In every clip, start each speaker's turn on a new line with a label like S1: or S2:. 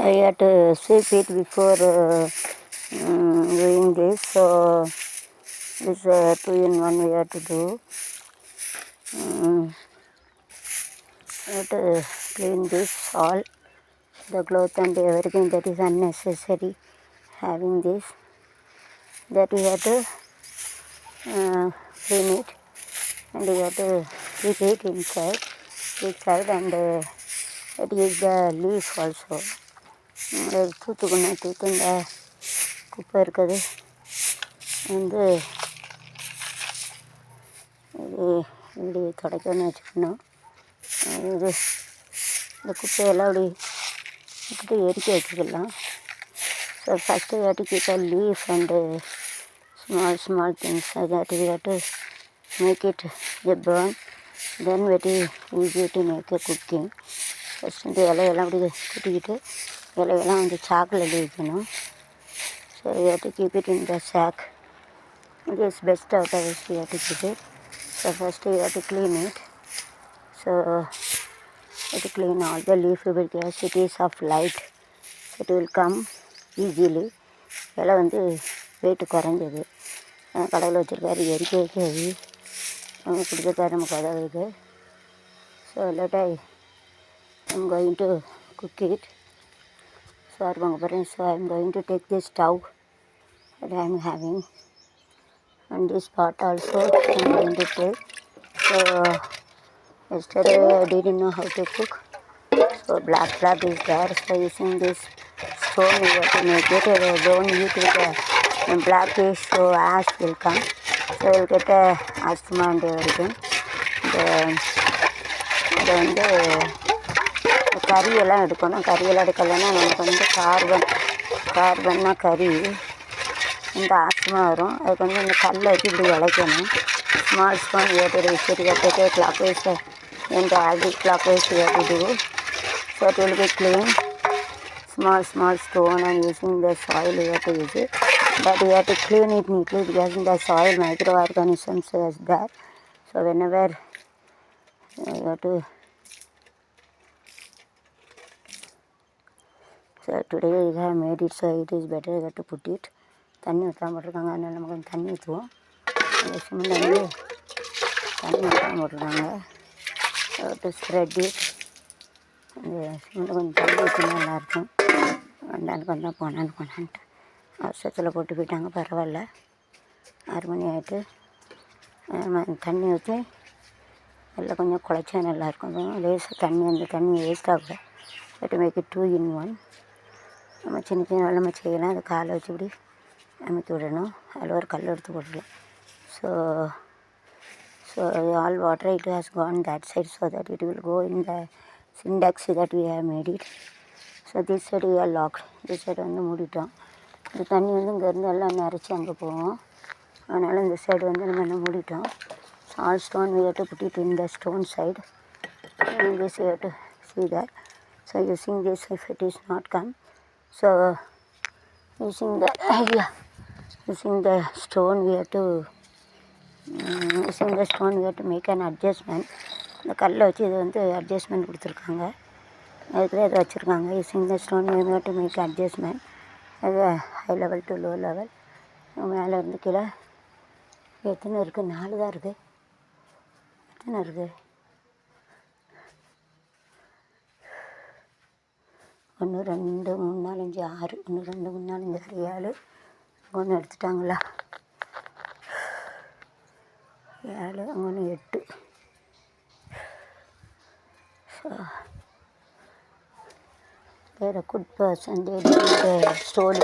S1: I had to sweep it before doing this, so this 2 in 1 we have to do. I have to clean this all, the cloth and everything that is unnecessary, having this, that we have to clean it, and we have to keep it inside and it is the leaf also. தூத்துக்கணும் தூத்து இந்த குப்பை இருக்குது வந்து இது இப்படி துடைக்கணும்னு வச்சுக்கணும். இது இந்த குப்பையெல்லாம் அப்படி விட்டுட்டு எரிக்க வச்சுக்கலாம். So first we have to keep a leaf and small things so that we have to make it a burn, then very easy to make a cooking. First இந்த இலையெல்லாம் அப்படி குட்டிக்கிட்டு இலையெல்லாம் வந்து சாக்கில் வைக்கணும். So we have to keep it in the sack. It is best out of it we have to keep it. So first we have to clean it. So we have to clean all the leaf because it is of light, so it will come easily. இலை வந்து weight குறைஞ்சது கடையில் வச்சுருக்காரு எரிக்க வைக்காது அவங்க கொடுத்துருக்காரு நமக்கு உதவுது. ஸோ இல்லாட்டா I'm going to cook it. So I'm going to take this stove that I am having and this pot also I'm going to take. So yesterday I didn't know how to cook, so black is there, so using this stone we have to make it. Don't eat with the blackish, so ash will come, so you'll get asthma and everything. அதை வந்து கறியெல்லாம் எடுக்கணும். கறியெல்லாம் எடுக்கலைன்னா நமக்கு வந்து கார்பன்னா கறி இந்த asthma வரும். அதுக்கு வந்து இந்த கல்லை வச்சு இப்படி இழைக்கணும். ஸ்மால் ஸ்பூன் ஏற்று வச்சுட்டு clockwise and clock wise ஏற்றிட்டு so it will be clean. Small stone and using the soil we have to use it, but we have to clean it neatly because in the soil microorganisms is there. So whenever you have to, so today we have made it, so it is better you have to put it. தண்ணி ஊற்றாம போட்டிருக்காங்க, அதனால் நம்ம கொஞ்சம் தண்ணி ஊற்றுவோம். Cement வந்து தண்ணி ஊற்றாம போட்டிருக்காங்க. To spread it. அந்த சிமெண்ட் கொஞ்சம் தண்ணி ஊற்றினா நல்லாயிருக்கும். வந்தாலும் வந்தால் போனான்ட்டு அவசரத்தில் போட்டு போயிட்டாங்க. பரவாயில்ல, 6 மணி ஆகிட்டு தண்ணி ஊற்றி எல்லாம் கொஞ்சம் குழைச்சா நல்லாயிருக்கும். லேசாக அந்த தண்ணி வேஸ்ட் ஆகல. To make it 2 in 1. நம்ம சின்ன நம்ம செய்யலாம். அது காலை வச்சு இப்படி அமைக்க விடணும். அதில் ஒரு கல் எடுத்து போட்டுடலாம். So all water it has gone that side, so that it will go in the syntax that we have made it. So this side we are locked. This side வந்து மூடிட்டோம். இந்த தண்ணி வந்து இங்கேருந்து எல்லாம் நிறச்சி அங்கே போவோம். அதனால் இந்த சைடு வந்து நம்ம என்ன மூடிட்டோம். All stone we have to put it in the stone side, and this we have to see that. So using this, if it is not come, so using the stone we have to make an adjustment. இந்த கல்லை வச்சு இது வந்து adjustment கொடுத்துருக்காங்க. அதுக்குள்ளே இதை வச்சுருக்காங்க. Using the stone we have to make adjustment. அது high level to low level. மேலே இருந்து கீழே எத்தனை இருக்குது? 4 தான் இருக்குது. எத்தனை இருக்குது? 1 2 3 4 5 6. 1 2 3 4 5 6 7. ஒன்று எடுத்துட்டாங்களா? 7, ஒன்று 8. So they are a good person. They did the story,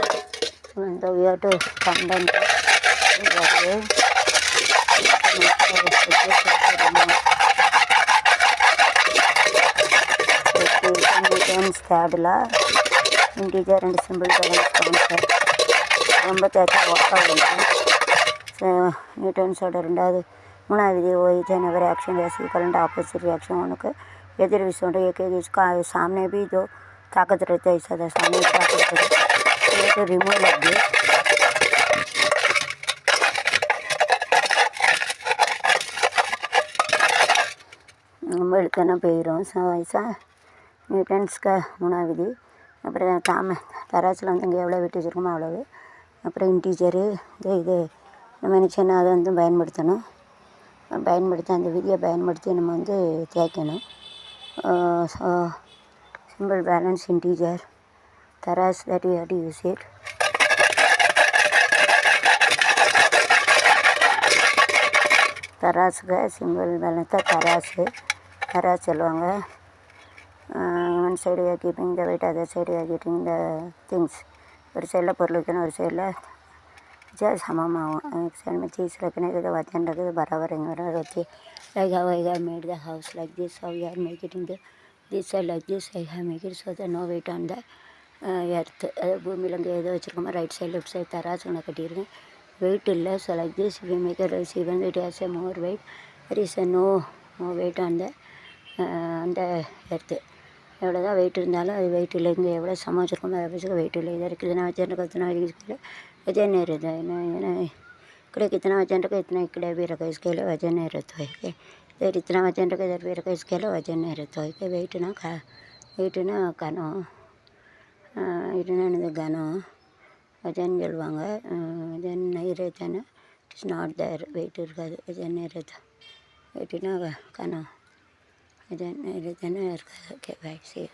S1: and we have to come down that way. தேர்டில் integer and simple balance concept ரொம்ப தேய்ச்சா ஒர்க் ஆகும். ஸோ நியூட்டன்ஸோட 3வது விதி OH an every action is equal to opposite reaction उनके एதிர் विषय एक इसका सामने भी जो ताकत रहता है ऐसा सामने ताकत रहता है रिमूव लग गई. நம்ம எடுக்கணும் போயிடும். ஸோ ऐसा न्यूटन्स का 3வது விதி அப்புறம் தராசில் வந்து இங்கே எவ்வளோ வெயிட் வச்சுருக்கோமோ அவ்வளவு. அப்புறம் இன்டீஜரு இது நம்ம என்ன செய்யணும், அதை வந்து பயன்படுத்தி அந்த விதியை பயன்படுத்தி நம்ம வந்து தேய்க்கணும். ஸோ சிம்பிள் பேலன்ஸ் இன்டீஜர் தராஸ் that you have to use it. தராசுக்கு சிம்பிள் பேலன்ஸ் தான் தராஸ் சொல்லுவாங்க. One side you are keeping the weight, other side you are keeping the things. ஒரு சைடில் பொருள் வைக்கணும், ஒரு சைடில் வச்சா சமமாகும். சைடு சீஸ் வைக்கணும், இருக்குது வச்சன் இருக்குது பரவரைங்க வச்சு like how I have made the house like this, how you are making this side like this I have make it so the no weight on the earth. அது பூமியில் இங்கே எதோ வச்சுருக்கோமோ ரைட் சைடு லெஃப்ட் சைடு தராசு ஒன்று கட்டியிருக்கேன், weight இல்லை. So like this we make a rice even it has a more weight, there is a no weight on the earth. எவ்வளோ தான் வெயிட் இருந்தாலும் அது வெயிட் இல்லை. இங்கே எவ்வளோ சமம் வச்சுருக்கோமோ அதை வச்சுக்க வெயிட் இல்லை. इधर कितना वजन रखा उतना स्केल वजन नहीं रहता है. इकड़े कितना वजन रखा इतना इकड़े भी रखा स्केल वजन नहीं रहता है. इधर इतना वजन रखा इधर भी रखा स्केल वजन नहीं रहता है. வெயிட் கனம், என்னது கனம் வஜன் சொல்லுவாங்க. வஜன் नहीं रहता ना, it is not there. Weight இருக்காது, वजन नहीं रहता. வெயிட்னா கனம், वजन नहीं रहता ना இருக்காது. Okay, bye, see you.